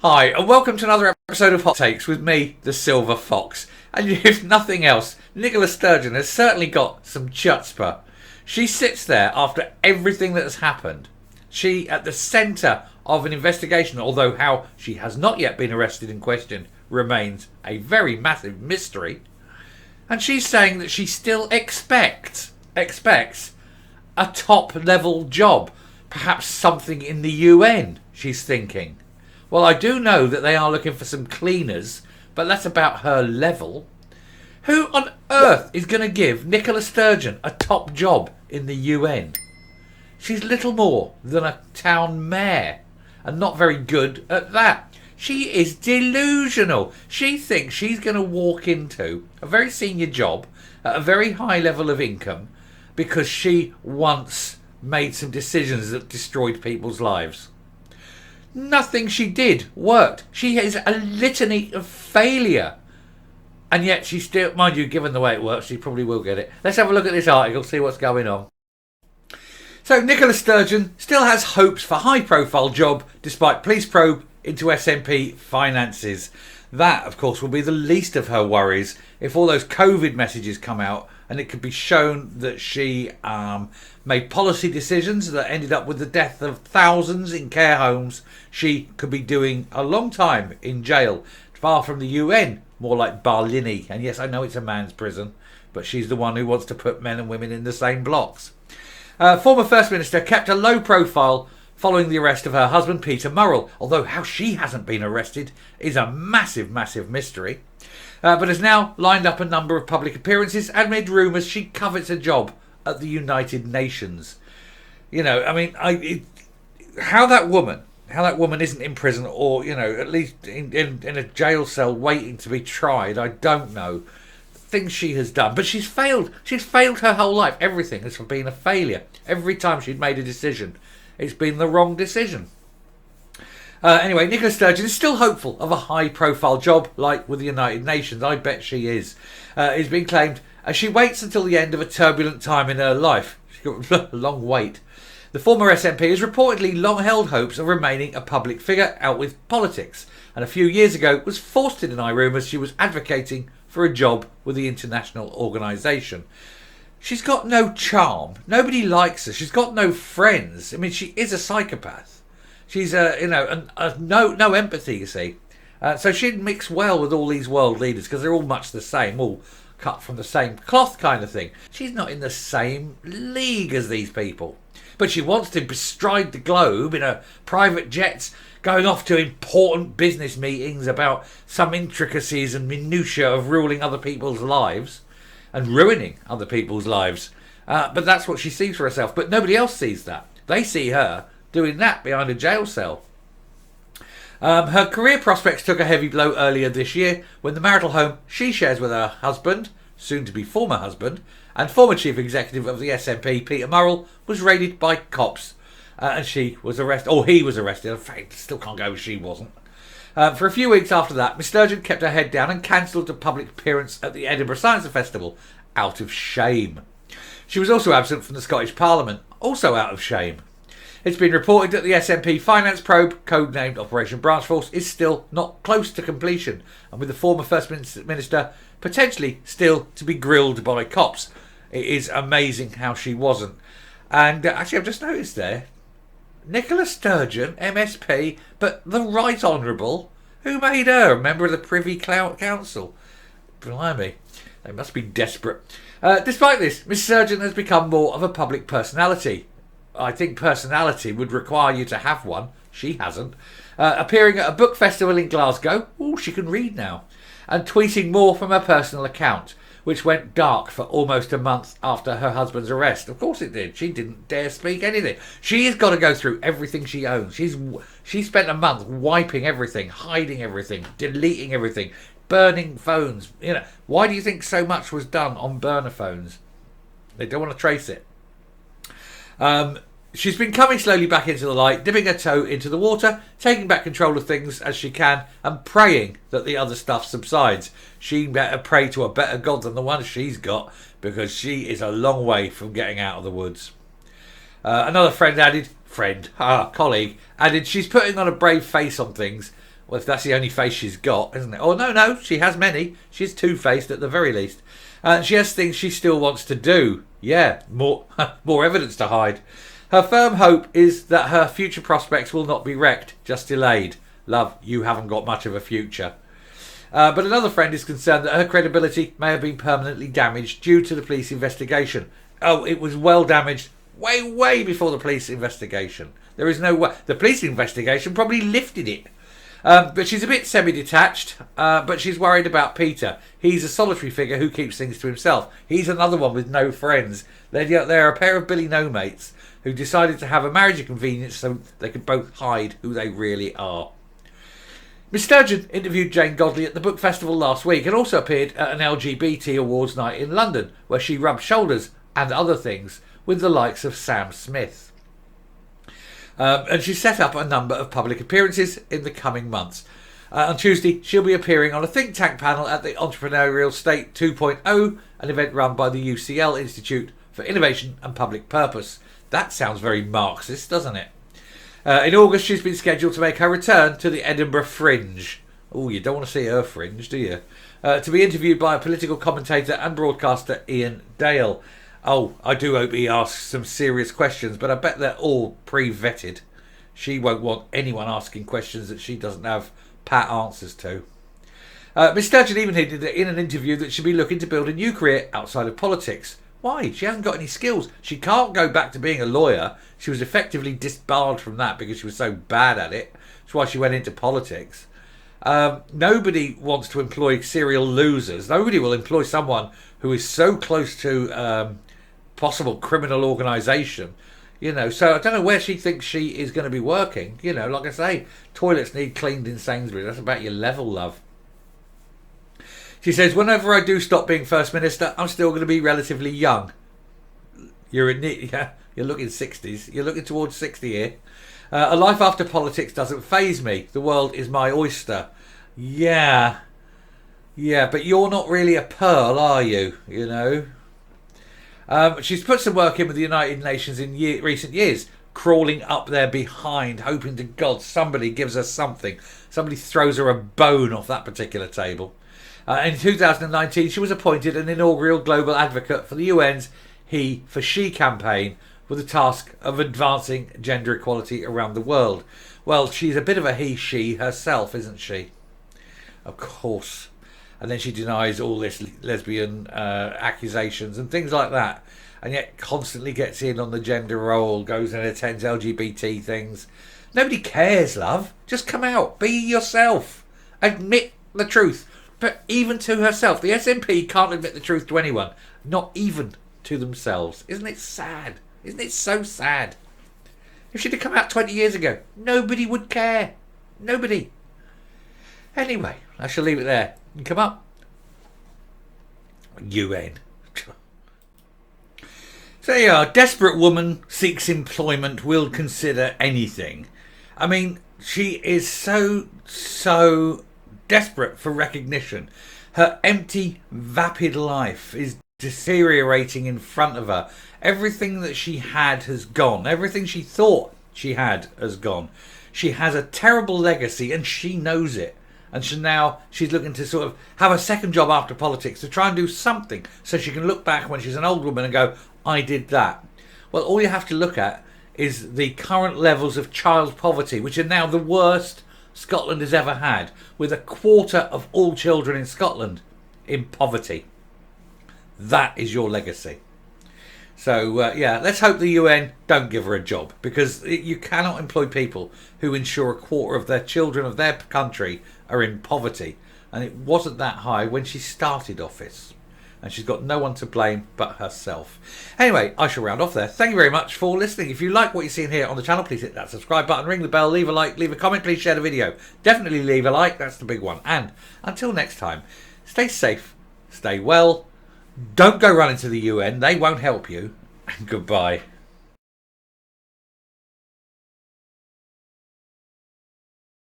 Hi, and welcome to another episode of Hot Takes with me, the Silver Fox. And if nothing else, Nicola Sturgeon has certainly got some chutzpah. She sits there after everything that has happened. She, at the centre of an investigation, although how she has not yet been arrested and questioned remains a very massive mystery. And she's saying that she still expects a top-level job. Perhaps something in the UN, she's thinking. Well, I do know that they are looking for some cleaners, but that's about her level. Who on earth is going to give Nicola Sturgeon a top job in the UN? She's little more than a town mayor, and not very good at that. She is delusional. She thinks she's going to walk into a very senior job at a very high level of income because she once made some decisions that destroyed people's lives. Nothing she did worked. She is a litany of failure. And yet she still, mind you, given the way it works, she probably will get it. Let's have a look at this article, see what's going on. So Nicola Sturgeon still has hopes for high-profile job despite police probe into SNP finances. That, of course, will be the least of her worries if all those COVID messages come out and it could be shown that she made policy decisions that ended up with the death of thousands in care homes. She could be doing a long time in jail, far from the UN, more like Barlini. And yes, I know it's a man's prison, but she's the one who wants to put men and women in the same blocks. Former First Minister kept a low profile following the arrest of her husband Peter Murrell, although how she hasn't been arrested is a massive, massive mystery. But has now lined up a number of public appearances amid rumours she covets a job at the United Nations. You know, I mean, how that woman isn't in prison or, you know, at least in a jail cell waiting to be tried, I don't know. Things she has done, but she's failed. She's failed her whole life. Everything has been a failure. Every time she'd made a decision, it's been the wrong decision. Anyway, Nicola Sturgeon is still hopeful of a high-profile job like with the United Nations. I bet she is. It's been claimed as she waits until the end of a turbulent time in her life. She's got a long wait. The former SNP has reportedly long held hopes of remaining a public figure out with politics, and a few years ago was forced to deny rumours she was advocating for a job with the international organisation. She's got no charm. Nobody likes her. She's got no friends. I mean, she is a psychopath. She's no empathy, you see. So she'd mix well with all these world leaders because they're all much the same, all cut from the same cloth kind of thing. She's not in the same league as these people. But she wants to bestride the globe in her private jets, going off to important business meetings about some intricacies and minutiae of ruling other people's lives and ruining other people's lives. But that's what she sees for herself. But nobody else sees that. They see her doing that behind a jail cell. Her career prospects took a heavy blow earlier this year when the marital home she shares with her husband, soon to be former husband, and former chief executive of the SNP, Peter Murrell, was raided by cops. And she was arrested, or he was arrested. In fact, still can't go, she wasn't. For a few weeks after that, Miss Sturgeon kept her head down and cancelled a public appearance at the Edinburgh Science Festival, out of shame. She was also absent from the Scottish Parliament, also out of shame. It's been reported that the SNP finance probe, codenamed Operation Branch Force, is still not close to completion, and with the former First Minister potentially still to be grilled by cops. It is amazing how she wasn't. And actually, I've just noticed there, Nicola Sturgeon, MSP, but the Right Honourable, who made her a member of the Privy Council? Blimey, they must be desperate. Despite this, Miss Sturgeon has become more of a public personality. I think personality would require you to have one. She hasn't. Appearing at a book festival in Glasgow. Oh, she can read now. And tweeting more from her personal account, which went dark for almost a month after her husband's arrest. Of course it did. She didn't dare speak anything. She has got to go through everything she owns. She spent a month wiping everything, hiding everything, deleting everything, burning phones. You know, why do you think so much was done on burner phones? They don't want to trace it. She's been coming slowly back into the light, dipping her toe into the water, taking back control of things as she can, and praying that the other stuff subsides. She better pray to a better God than the one she's got, because she is a long way from getting out of the woods. Another colleague added, she's putting on a brave face on things, Well, if that's the only face she's got, isn't it? Oh, no, she has many. She's two-faced at the very least. She has things she still wants to do. Yeah, more evidence to hide. Her firm hope is that her future prospects will not be wrecked, just delayed. Love, you haven't got much of a future. But another friend is concerned that her credibility may have been permanently damaged due to the police investigation. Oh, it was well damaged way before the police investigation. There is no way. The police investigation probably lifted it. But she's a bit semi-detached, but she's worried about Peter. He's a solitary figure who keeps things to himself. He's another one with no friends. They're a pair of Billy No-Mates who decided to have a marriage of convenience so they could both hide who they really are. Miss Sturgeon interviewed Jane Godley at the book festival last week and also appeared at an LGBT awards night in London, where she rubbed shoulders, and other things, with the likes of Sam Smith. And she set up a number of public appearances in the coming months. On Tuesday, she'll be appearing on a think tank panel at the Entrepreneurial State 2.0, an event run by the UCL Institute for Innovation and Public Purpose. That sounds very Marxist, doesn't it? In August, she's been scheduled to make her return to the Edinburgh Fringe. Oh, you don't want to see her Fringe, do you? To be interviewed by a political commentator and broadcaster, Ian Dale. Oh, I do hope he asks some serious questions, but I bet they're all pre-vetted. She won't want anyone asking questions that she doesn't have pat answers to. Miss Sturgeon even hinted in an interview that she'll be looking to build a new career outside of politics. Why? She hasn't got any skills. She can't go back to being a lawyer. She was effectively disbarred from that because she was so bad at it. That's why she went into politics. Nobody wants to employ serial losers. Nobody will employ someone who is so close to possible criminal organisation. So I don't know where she thinks she is going to be working. Like I say, toilets need cleaned in Sainsbury's. That's about your level, love. She says, whenever I do stop being First Minister, I'm still going to be relatively young. You're looking 60s. You're looking towards 60 here. A life after politics doesn't faze me. The world is my oyster. Yeah, but you're not really a pearl, are you? She's put some work in with the United Nations in recent years, crawling up there behind, hoping to God somebody gives her something. Somebody throws her a bone off that particular table. In 2019, she was appointed an inaugural global advocate for the UN's He for She campaign with the task of advancing gender equality around the world. Well, she's a bit of a he-she herself, isn't she? Of course. And then she denies all this lesbian accusations and things like that. And yet constantly gets in on the gender role, goes and attends LGBT things. Nobody cares, love. Just come out. Be yourself. Admit the truth. But even to herself. The SNP can't admit the truth to anyone. Not even to themselves. Isn't it sad? Isn't it so sad? If she'd have come out 20 years ago, nobody would care. Nobody. Anyway, I shall leave it there. And come up. UN. So there you are. Desperate woman seeks employment, will consider anything. I mean, she is so desperate for recognition. Her empty, vapid life is deteriorating in front of her. Everything that she had has gone. Everything she thought she had has gone. She has a terrible legacy and she knows it. And she's looking to sort of have a second job after politics to try and do something so she can look back when she's an old woman and go, I did that. Well, all you have to look at is the current levels of child poverty, which are now the worst Scotland has ever had, with a quarter of all children in Scotland in poverty. That is your legacy. So, let's hope the UN don't give her a job, because you cannot employ people who ensure a quarter of their children of their country are in poverty. And it wasn't that high when she started office. And she's got no one to blame but herself. Anyway, I shall round off there. Thank you very much for listening. If you like what you're seeing here on the channel, please hit that subscribe button, ring the bell, leave a like, leave a comment, please share the video. Definitely leave a like, that's the big one. And until next time, stay safe, stay well, don't go running to the UN, they won't help you, and goodbye.